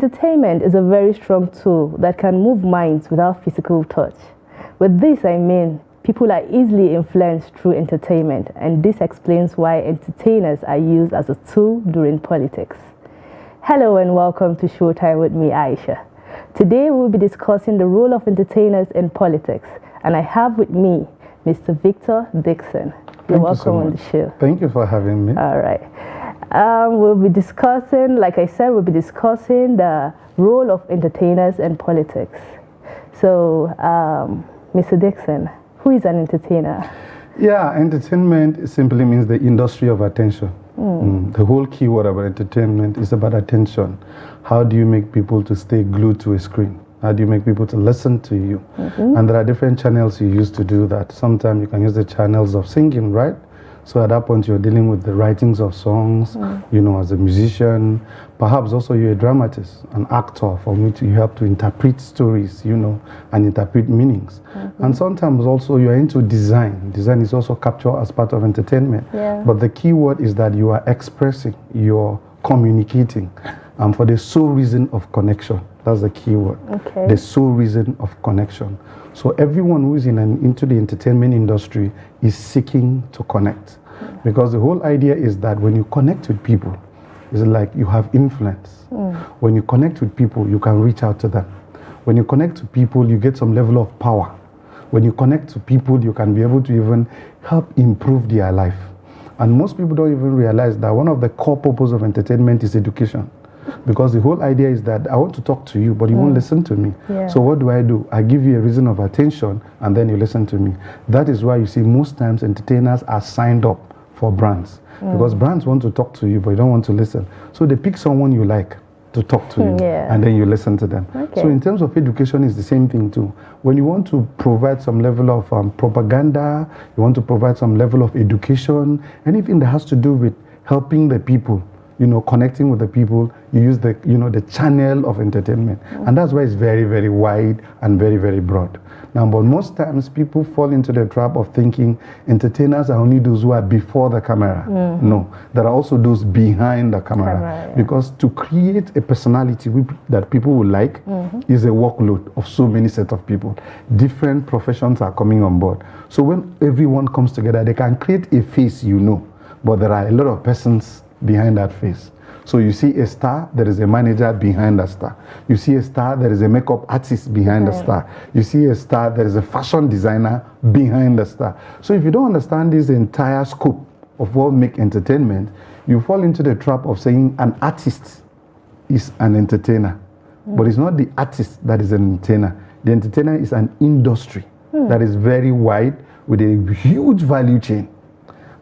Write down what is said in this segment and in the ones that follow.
Entertainment is a very strong tool that can move minds without physical touch. With this, I mean, people are easily influenced through entertainment, and this explains why entertainers are used as a tool during politics. Hello and welcome to Showtime with me, Aisha. Today we'll be discussing the role of entertainers in politics, and I have with me Mr. Victor Dixon. You're welcome on the show. Thank you for having me. All right. We'll be discussing, like I said, we'll be discussing the role of entertainers in politics. So, Mr. Dixon, who is an entertainer? Yeah, entertainment simply means the industry of attention. The whole keyword about entertainment is about attention. How do you make people to stay glued to a screen? How do you make people to listen to you? And there are different channels you use to do that. Sometimes you can use the channels of singing, right? So at that point, you're dealing with the writings of songs, you know, as a musician. Perhaps also you're a dramatist, an actor, for me to help to interpret stories, you know, and interpret meanings. And sometimes also you're into design. Design is also captured as part of entertainment. But the key word is that you are expressing, you're communicating, and for the sole reason of connection. That's the key word. The sole reason of connection. So everyone who is into the entertainment industry is seeking to connect. Because the whole idea is that when you connect with people, it's like you have influence. When you connect with people, you can reach out to them. When you connect to people, you get some level of power. When you connect to people, you can be able to even help improve their life. And most people don't even realize that one of the core purposes of entertainment is education. Because the whole idea is that I want to talk to you, but you won't listen to me. So what do? I give you a reason of attention, and then you listen to me. That is why you see most times entertainers are signed up for brands. Because brands want to talk to you, but you don't want to listen. So they pick someone you like to talk to you, and then you listen to them. So in terms of education, it's the same thing too. When you want to provide some level of propaganda, you want to provide some level of education, anything that has to do with helping the people, you know, connecting with the people, you use the, you know, the channel of entertainment. And that's why it's very, very wide and very, very broad. Now, but most times people fall into the trap of thinking entertainers are only those who are before the camera. No, there are also those behind the camera. Because to create a personality that people will like is a workload of so many set of people. Different professions are coming on board. So when everyone comes together, they can create a face, you know, but there are a lot of persons behind that face. So you see a star, there is a manager behind the star. You see a star, there is a makeup artist behind the star. You see a star, there is a fashion designer behind the star. So if you don't understand this entire scope of what makes entertainment, you fall into the trap of saying an artist is an entertainer. But it's not the artist that is an entertainer. The entertainer is an industry that is very wide with a huge value chain.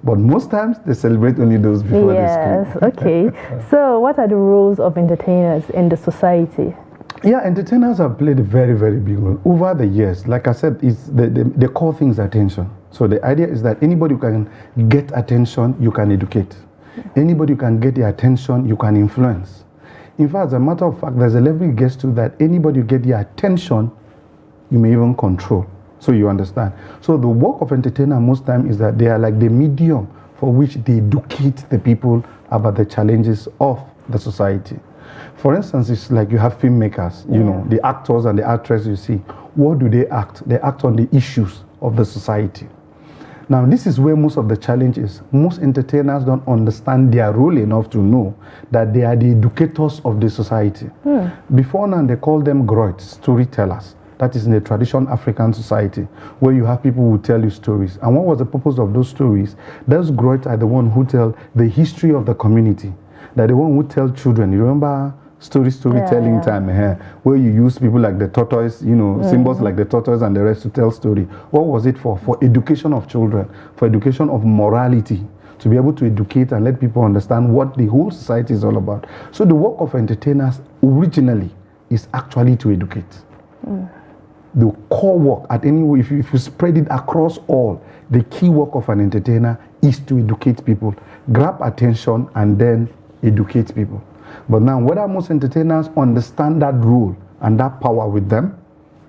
But most times they celebrate only those before the screen. Okay. So what are the roles of entertainers in the society? Yeah, entertainers have played a very, very big role. Over the years, like I said, it's the core thing is attention. So the idea is that anybody who can get attention, you can educate. Anybody who can get the attention, you can influence. In fact, as a matter of fact, there's a level it gets to that anybody who get the attention, you may even control. So you understand. So the work of entertainer most time is that they are like the medium for which they educate the people about the challenges of the society. For instance, it's like you have filmmakers, you know, the actors and the actresses you see. What do they act? They act on the issues of the society. Now, this is where most of the challenge is. Most entertainers don't understand their role enough to know that they are the educators of the society. Before now, they call them groits, storytellers. That is in the traditional African society, where you have people who tell you stories. And what was the purpose of those stories? Those groits are the ones who tell the history of the community. They're the one who tell children. You remember storytelling time, where you use people like the tortoise, you know, symbols like the tortoise and the rest to tell story. What was it for? For education of children, for education of morality, to be able to educate and let people understand what the whole society is all about. So the work of entertainers originally is actually to educate. The core work at any way, if you spread it across all, the key work of an entertainer is to educate people, grab attention, and then educate people. But now, whether most entertainers understand that role and that power with them,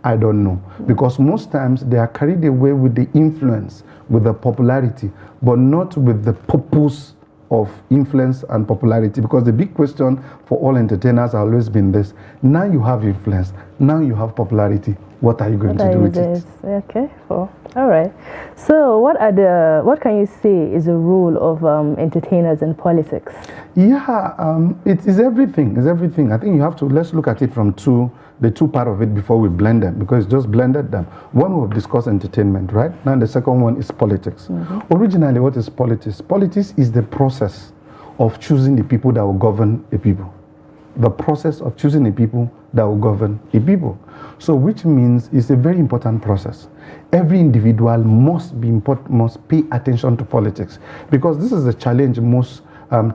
I don't know. Because most times they are carried away with the influence, with the popularity, but not with the purpose of influence and popularity, because the big question for all entertainers has always been this: now you have influence, now you have popularity, what are you going to do with it? Okay, well, all right. So what can you say is the role of entertainers in politics? Yeah, it is everything. It's everything. I think you have to, let's look at it from the two part of it before we blend them, because it's just blended them. One, we've discussed entertainment, right? Now the second one is politics. Originally, what is politics? Politics is the process of choosing the people that will govern a people. The process of choosing the people that will govern a people. So, which means it's a very important process. Every individual must pay attention to politics, because this is a challenge most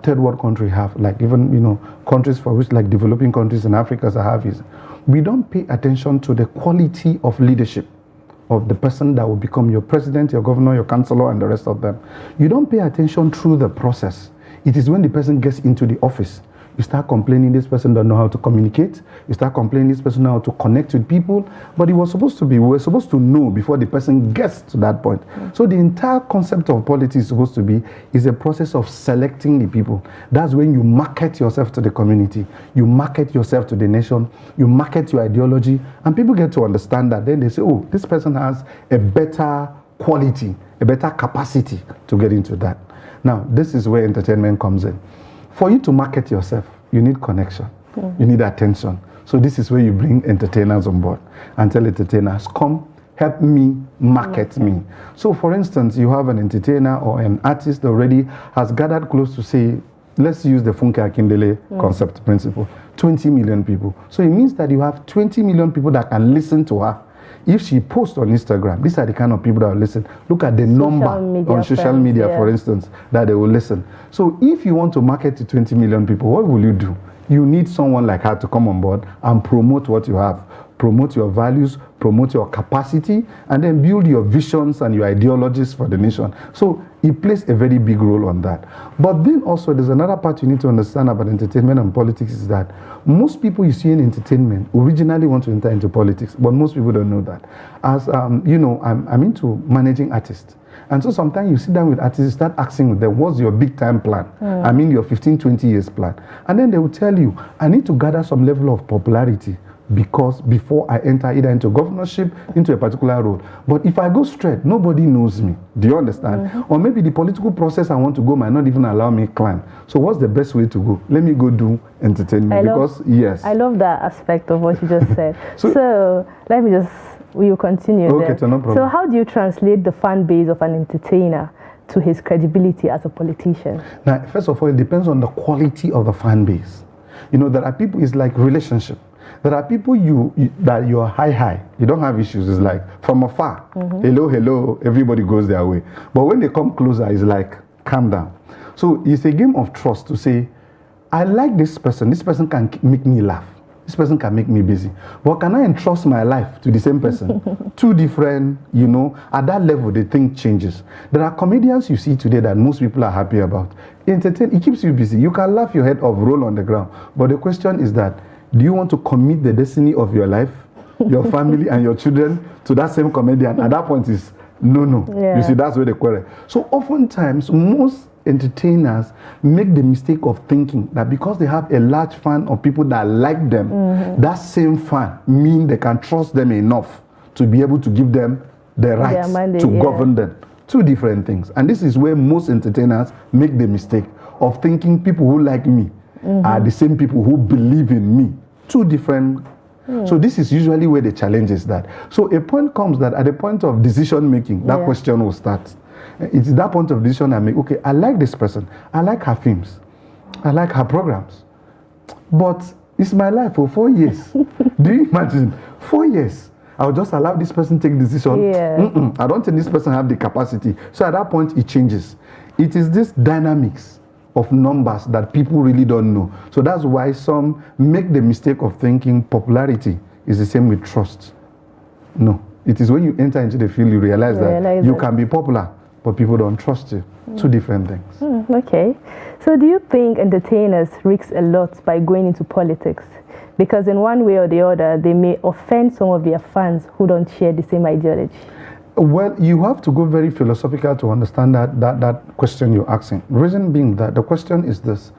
third world countries have, like even countries for which, like developing countries in Africa have, is we don't pay attention to the quality of leadership of the person that will become your president, your governor, your councillor, and the rest of them. You don't pay attention through the process. It is when the person gets into the office, you start complaining this person doesn't know how to communicate. You start complaining this person knows how to connect with people. But we were supposed to know before the person gets to that point. So the entire concept of politics is supposed to be is a process of selecting the people. That's when you market yourself to the community. You market yourself to the nation. You market your ideology. And people get to understand that. Then they say, oh, this person has a better quality, a better capacity to get into that. Now, this is where entertainment comes in. For you to market yourself, you need connection. You need attention. So this is where you bring entertainers on board and tell entertainers, come, help me, market me. So for instance, you have an entertainer or an artist already has gathered close to, say, let's use the Funke Akindele concept principle, 20 million people. So it means that you have 20 million people that can listen to her. If she posts on Instagram, these are the kind of people that will listen. Look at the number on social media, for instance, that they will listen. So if you want to market to 20 million people, what will you do? You need someone like her to come on board and promote what you have. Promote your values, promote your capacity, and then build your visions and your ideologies for the nation. So it plays a very big role on that. But then also there's another part you need to understand about entertainment and politics, is that most people you see in entertainment originally want to enter into politics, but most people don't know that. As I'm into managing artists. And so sometimes you sit down with artists, you start asking them, what's your big time plan? I mean your 15, 20 years plan. And then they will tell you, I need to gather some level of popularity because before I enter either into governorship, into a particular role. But if I go straight, nobody knows me. Do you understand? Or maybe the political process I want to go might not even allow me climb. So what's the best way to go? Let me go do entertainment. I love that aspect of what you just said. So let me just, we'll continue there. So no problem. So how do you translate the fan base of an entertainer to his credibility as a politician? Now, first of all, it depends on the quality of the fan base. There are people, it's like relationship. There are people that you're high. You don't have issues. It's like from afar, hello, everybody goes their way. But when they come closer, it's like, calm down. So it's a game of trust to say, I like this person. This person can make me laugh. This person can make me busy. But can I entrust my life to the same person? Two different, at that level, the thing changes. There are comedians you see today that most people are happy about. It keeps you busy. You can laugh your head off, roll on the ground. But the question is that, do you want to commit the destiny of your life, your family, and your children to that same comedian? At that point, is no. Yeah. You see, that's where the quarrel. So oftentimes, most entertainers make the mistake of thinking that because they have a large fan of people that like them, that same fan mean they can trust them enough to be able to give them the rights to govern them. Two different things. And this is where most entertainers make the mistake of thinking people who like me are the same people who believe in me. Two different. So this is usually where the challenge is that. So a point comes that at the point of decision making, that question will start. It's that point of decision I make. Okay, I like this person. I like her films. I like her programs. But it's my life for 4 years. Do you imagine? 4 years. I'll just allow this person take decision. I don't think this person have the capacity. So at that point, it changes. It is this dynamics of numbers that people really don't know. So that's why some make the mistake of thinking popularity is the same with trust. No. It is when you enter into the field, you realize that you can be popular, but people don't trust you. Two different things. Okay. So do you think entertainers risk a lot by going into politics? Because in one way or the other, they may offend some of their fans who don't share the same ideology. Well, you have to go very philosophical to understand that question you're asking. Reason being that the question is this: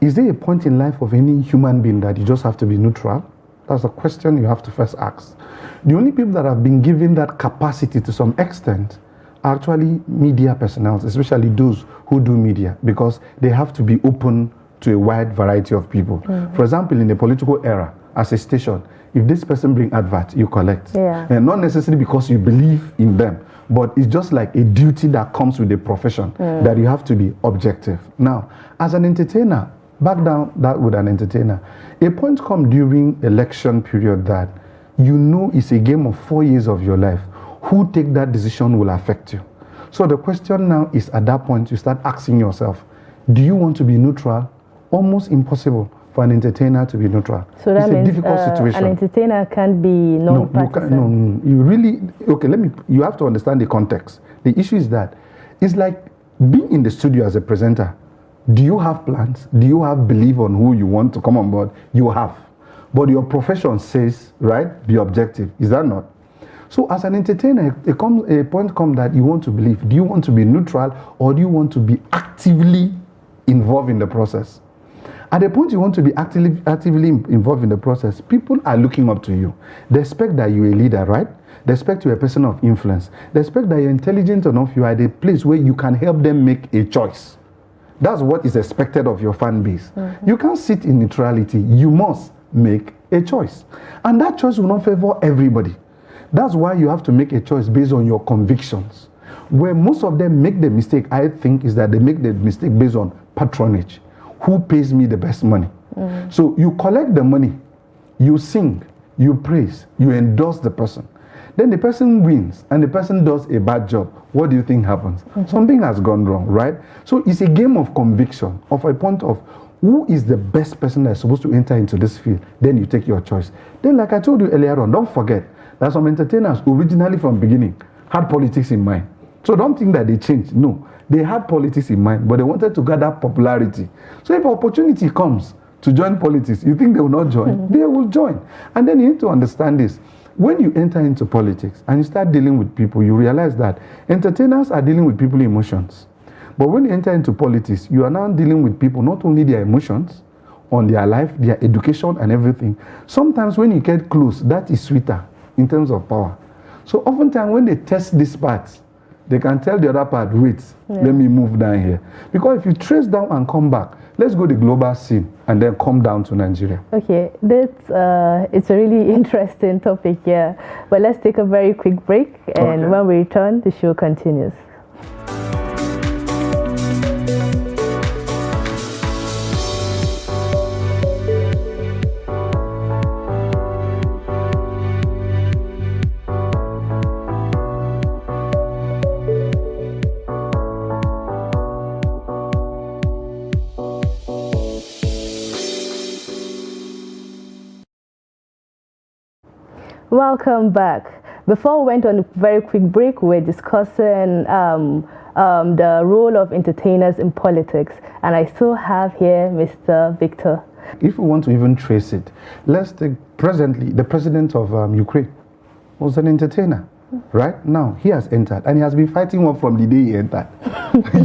is there a point in life of any human being that you just have to be neutral? That's a question you have to first ask. The only people that have been given that capacity to some extent are actually media personnel, especially those who do media, because they have to be open to a wide variety of people. Mm-hmm. For example, in the political era, as a station, if this person bring advert, you collect. Yeah. And not necessarily because you believe in them, but it's just like a duty that comes with the profession, that you have to be objective. Now, as an entertainer, back down that with an entertainer, a point come during election period that you know it's a game of 4 years of your life. Who take that decision will affect you. So the question now is, at that point, you start asking yourself, do you want to be neutral? Almost impossible for an entertainer to be neutral. So that it's means a difficult situation. An entertainer can't be non-partisan. You really, okay, you have to understand the context. The issue is that it's like being in the studio as a presenter. Do you have plans? Do you have belief on who you want to come on board? You have. But your profession says, right, be objective. Is that not? So as an entertainer, a point comes that you want to believe. Do you want to be neutral, or do you want to be actively involved in the process? At the point you want to be actively involved in the process, people are looking up to you. They expect that you're a leader, right? They expect you're a person of influence. They expect that you're intelligent enough, you are at a place where you can help them make a choice. That's what is expected of your fan base. Mm-hmm. You can't sit in neutrality. You must make a choice. And that choice will not favor everybody. That's why you have to make a choice based on your convictions. Where most of them make the mistake, I think, is that they make the mistake based on patronage. Who pays me the best money? Mm-hmm. So you collect the money, you sing, you praise, you endorse the person. Then the person wins and the person does a bad job. What do you think happens? Mm-hmm. Something has gone wrong, right? So it's a game of conviction, of a point of who is the best person that's supposed to enter into this field. Then you take your choice. Then, like I told you earlier on, don't forget that some entertainers originally from beginning had politics in mind. So don't think that they changed. No, they had politics in mind, but they wanted to gather popularity. So if opportunity comes to join politics, you think they will not join? Mm-hmm. They will join. And then you need to understand this. When you enter into politics and you start dealing with people, you realize that entertainers are dealing with people's emotions. But when you enter into politics, you are now dealing with people, not only their emotions, on their life, their education and everything. Sometimes when you get close, that is sweeter in terms of power. So oftentimes when they test this part, they can tell the other part, wait, let me move down here. Because if you trace down and come back, let's go to the global scene and then come down to Nigeria. Okay, it's a really interesting topic here. But let's take a very quick break, and when we return, the show continues. Welcome back. Before we went on a very quick break, we were discussing the role of entertainers in politics, and I still have here Mr. Victor. If we want to even trace it, let's take presently the president of Ukraine was an entertainer. Right now, he has entered, and he has been fighting one from the day he entered.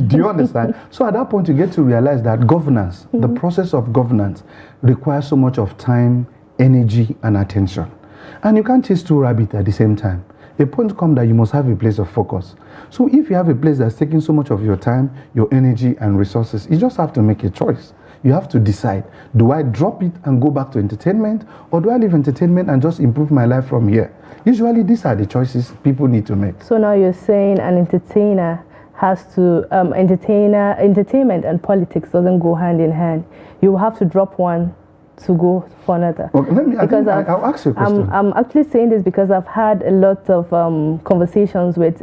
Do you understand? So at that point, you get to realize that governance, the process of governance, requires so much of time, energy, and attention. And you can't chase two rabbits at the same time. A point comes that you must have a place of focus. So if you have a place that's taking so much of your time, your energy, and resources, you just have to make a choice. You have to decide, do I drop it and go back to entertainment, or do I leave entertainment and just improve my life from here? Usually, these are the choices people need to make. So now you're saying an entertainer has to, entertainment and politics doesn't go hand in hand. You have to drop one to go for another. Well, I'll ask you a question. I'm actually saying this because I've had a lot of conversations with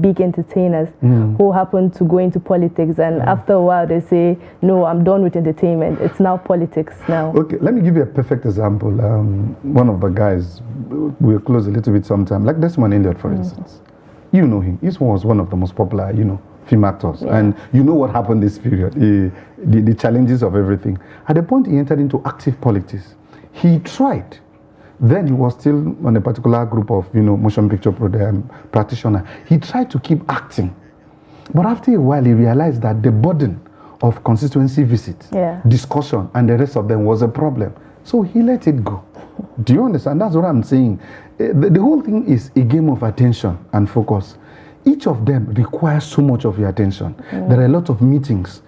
big entertainers who happen to go into politics, and after a while they say, no, I'm done with entertainment. It's now politics now. Okay, let me give you a perfect example. One of the guys, we'll close a little bit sometime, like Desmond Elliott, for instance. You know him. He was one of the most popular, film actors, and you know what happened this period, the challenges of everything. At the point he entered into active politics, he tried Then he was still on a particular group of, motion picture practitioner. He tried to keep acting. But after a while, he realized that the burden of constituency visits, discussion, and the rest of them was a problem. So he let it go. Do you understand? That's what I'm saying. The whole thing is a game of attention and focus. Each of them requires so much of your attention. There are a lot of meetings.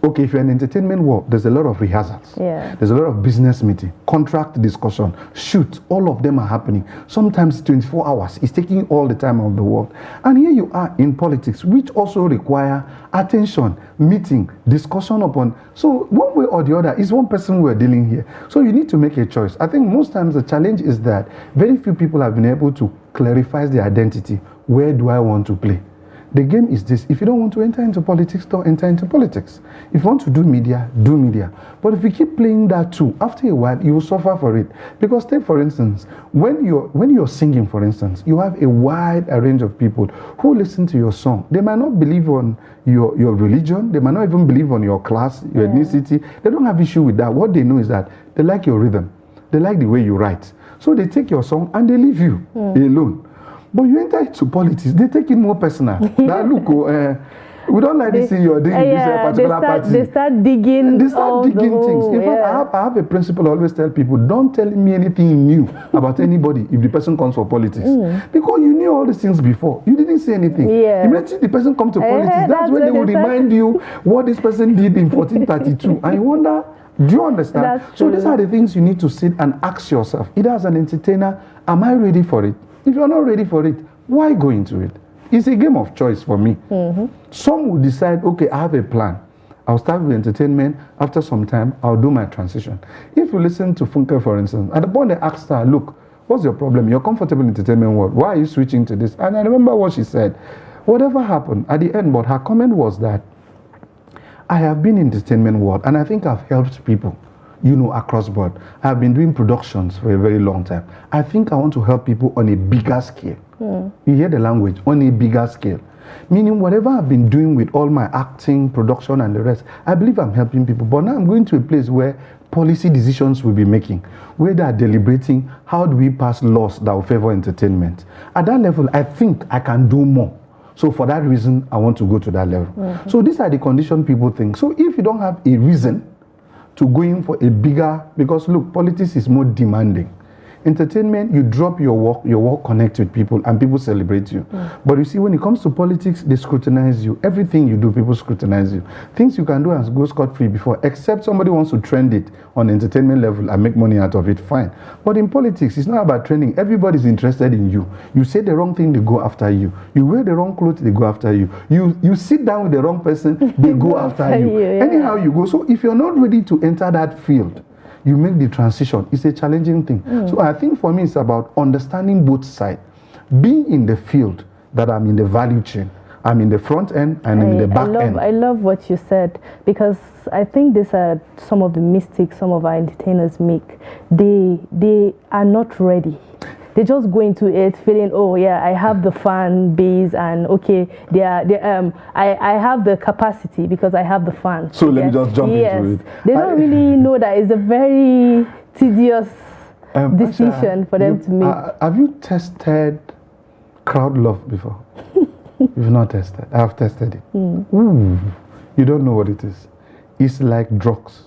Okay, if you're in entertainment world, there's a lot of rehearsals. There's a lot of business meeting, contract discussion, shoot. All of them are happening. Sometimes 24 hours. It's taking all the time of the world. And here you are in politics, which also require attention, meeting, discussion upon. So one way or the other, is one person we're dealing here. So you need to make a choice. I think most times the challenge is that very few people have been able to clarify their identity. Where do I want to play? The game is this. If you don't want to enter into politics, don't enter into politics. If you want to do media, do media. But if you keep playing that too, after a while, you will suffer for it. Because take, for instance, when you're singing, for instance, you have a wide range of people who listen to your song. They might not believe on your religion. They might not even believe on your class, your ethnicity. They don't have issue with that. What they know is that they like your rhythm. They like the way you write. So they take your song and they leave you alone. But you enter into politics, they take it more personal. That look, we don't like this thing you're doing in this particular party. They start digging. They start digging things. In fact, I have a principle I always tell people, don't tell me anything new about anybody if the person comes for politics. Because you knew all these things before. You didn't say anything. Immediately the person comes to politics, that's when they will remind you what this person did in 1432. And you wonder, do you understand? So these are the things you need to sit and ask yourself. Either as an entertainer, am I ready for it? If you're not ready for it, why go into it? It's a game of choice for me. Some will decide, okay, I have a plan. I'll start with entertainment. After some time, I'll do my transition. If you listen to Funke, for instance, at the point they asked her, look, what's your problem? You're comfortable in entertainment world. Why are you switching to this? And I remember what she said. Whatever happened, at the end, but her comment was that, I have been in the entertainment world, and I think I've helped people. Across board. I've been doing productions for a very long time. I think I want to help people on a bigger scale. You hear the language, on a bigger scale. Meaning whatever I've been doing with all my acting, production and the rest, I believe I'm helping people. But now I'm going to a place where policy decisions will be making, where they are deliberating, how do we pass laws that will favor entertainment. At that level, I think I can do more. So for that reason, I want to go to that level. So these are the conditions people think. So if you don't have a reason to go in for a bigger, because look, politics is more demanding. Entertainment, you drop your work connects with people and people celebrate you. But you see, when it comes to politics, they scrutinize you. Everything you do, people scrutinize you. Things you can do and go scot-free before, except somebody wants to trend it on entertainment level and make money out of it, fine. But in politics, it's not about trending. Everybody's interested in you. You say the wrong thing, they go after you. You wear the wrong clothes, they go after you. You sit down with the wrong person, they go after you. Anyhow you go. So if you're not ready to enter that field, you make the transition. It's a challenging thing. So I think for me, it's about understanding both sides. Being in the field that I'm in the value chain. I'm in the front end and I'm in the back end. I love what you said, because I think these are some of the mistakes some of our entertainers make. They are not ready. They just go into it feeling, oh yeah, I have the fan base, and okay, I have the capacity because I have the fans. So let me just jump into it. They don't really know that it's a very tedious decision for them to make. Have you tested crowd love before? You've not tested. I've tested it. You don't know what it is. It's like drugs.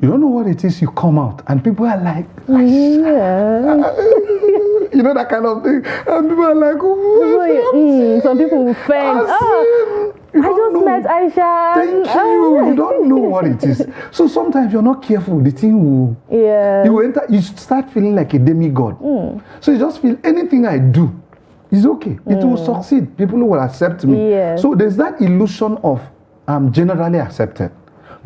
You don't know what it is, you come out and people are like, you know, that kind of thing. And people are like, some people will faint. I just met Aisha. Thank you. You don't know what it is. So sometimes you're not careful, the thing will, you start feeling like a demigod. So you just feel anything I do is okay. It will succeed. People will accept me. So there's that illusion of I'm generally accepted,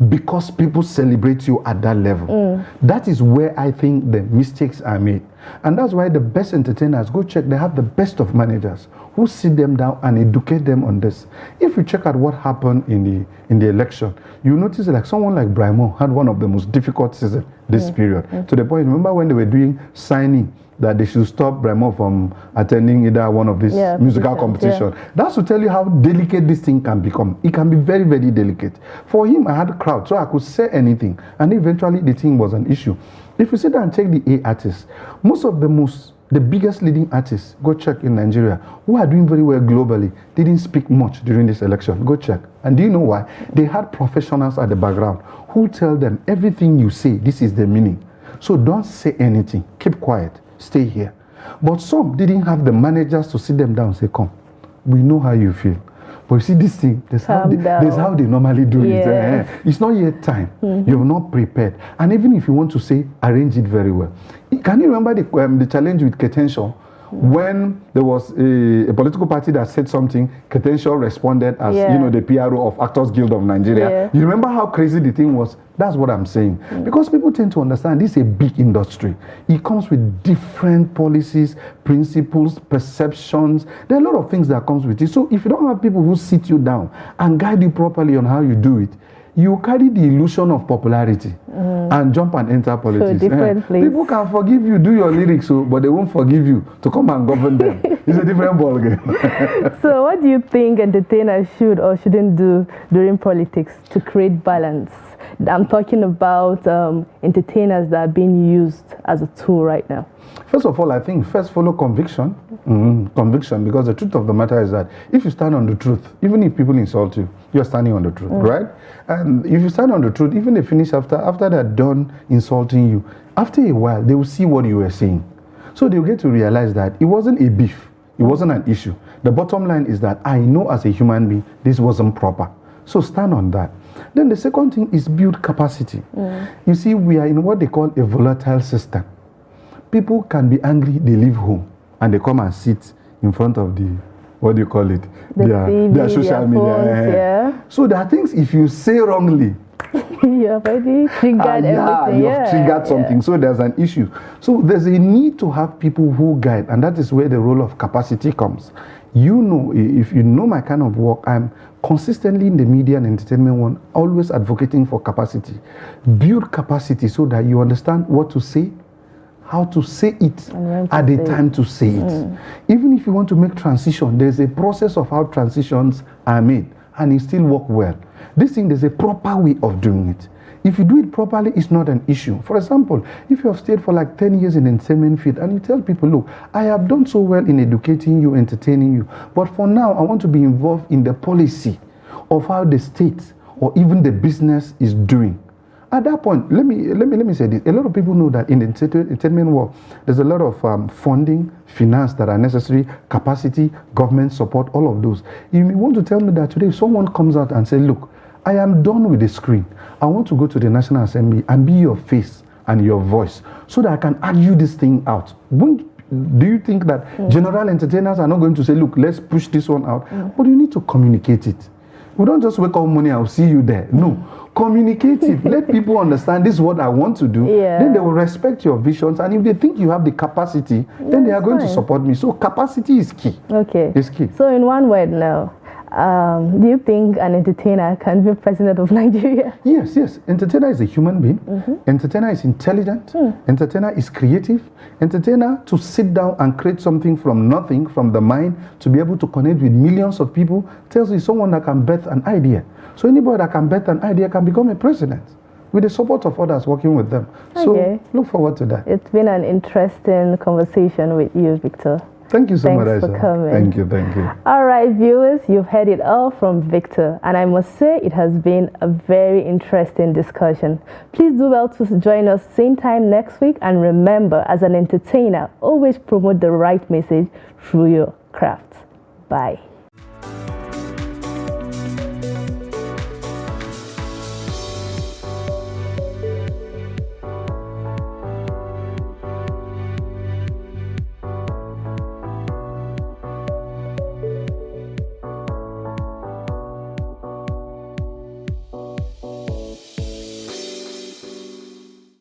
because people celebrate you at that level. That is where I think the mistakes are made. And that's why the best entertainers, go check, they have the best of managers who sit them down and educate them on this. If you check out what happened in the election, you notice like someone like Brimo had one of the most difficult seasons this period. To the point, remember when they were doing signing, that they should stop Bremo from attending either one of these musical competitions. That's to tell you how delicate this thing can become. It can be very, very delicate. For him, I had a crowd, so I could say anything. And eventually, the thing was an issue. If you sit down and check the A artists, the biggest leading artists, go check in Nigeria, who are doing very well globally, didn't speak much during this election. Go check. And do you know why? They had professionals at the background who tell them everything you say, this is the meaning. So don't say anything. Keep quiet. Stay here. But some didn't have the managers to sit them down and say, come, we know how you feel. But you see, this thing, that's how they normally do it. It's not yet time. You've not prepared. And even if you want to say, arrange it very well. Can you remember the challenge with Ketenshaw? When there was a political party that said something, Ketenshaw responded as the PRO of Actors Guild of Nigeria. You remember how crazy the thing was? That's what I'm saying. Because people tend to understand this is a big industry. It comes with different policies, principles, perceptions. There are a lot of things that comes with it. So if you don't have people who sit you down and guide you properly on how you do it, you carry the illusion of popularity and jump and enter politics. People can forgive you, do your lyrics, but they won't forgive you to come and govern them. It's a different ballgame. So what do you think entertainers should or shouldn't do during politics to create balance? I'm talking about entertainers that are being used as a tool right now. First of all, I think first follow conviction. Conviction, because the truth of the matter is that if you stand on the truth, even if people insult you, you're standing on the truth, right? And if you stand on the truth, even if they finish after they're done insulting you, after a while, they will see what you were saying. So they'll get to realize that it wasn't a beef. It wasn't an issue. The bottom line is that I know as a human being, this wasn't proper. So stand on that. Then the second thing is build capacity. You see, we are in what they call a volatile system. People can be angry, they leave home, and they come and sit in front of the, what do you call it? Their social media. So there are things, if you say wrongly, you have already triggered everything. You've triggered something. So there's an issue. So there's a need to have people who guide, and that is where the role of capacity comes. You know, if you know my kind of work, I'm consistently in the media and entertainment one, always advocating for capacity. Build capacity so that you understand what to say, how to say it at the time to say it. Even if you want to make transition, there's a process of how transitions are made, and it still work well. This thing, there's a proper way of doing it. If you do it properly, it's not an issue. For example, if you have stayed for like 10 years in entertainment field and you tell people, look, I have done so well in educating you, entertaining you, but for now, I want to be involved in the policy of how the state or even the business is doing. At that point, let me say this. A lot of people know that in the entertainment world, there's a lot of funding, finance that are necessary, capacity, government support, all of those. You want to tell me that today if someone comes out and says, look, I am done with the screen. I want to go to the National Assembly and be your face and your voice so that I can argue this thing out. Do you think that general entertainers are not going to say, look, let's push this one out? But you need to communicate it. We don't just wake up morning, I'll see you there. No, communicate it. Let people understand this is what I want to do. Then they will respect your visions. And if they think you have the capacity, then they are going to support me. So capacity is key. Okay. It's key. So in one word now, do you think an entertainer can be president of Nigeria? Yes. Entertainer is a human being. Entertainer is intelligent. Entertainer is creative. Entertainer to sit down and create something from nothing, from the mind, to be able to connect with millions of people, tells you someone that can birth an idea. So anybody that can birth an idea can become a president with the support of others working with them. So look forward to that. It's been an interesting conversation with you, Victor. Thank you so much. Thanks for coming. Thank you. All right, viewers, you've heard it all from Victor, and I must say it has been a very interesting discussion. Please do well to join us same time next week, and remember, as an entertainer, always promote the right message through your craft. Bye.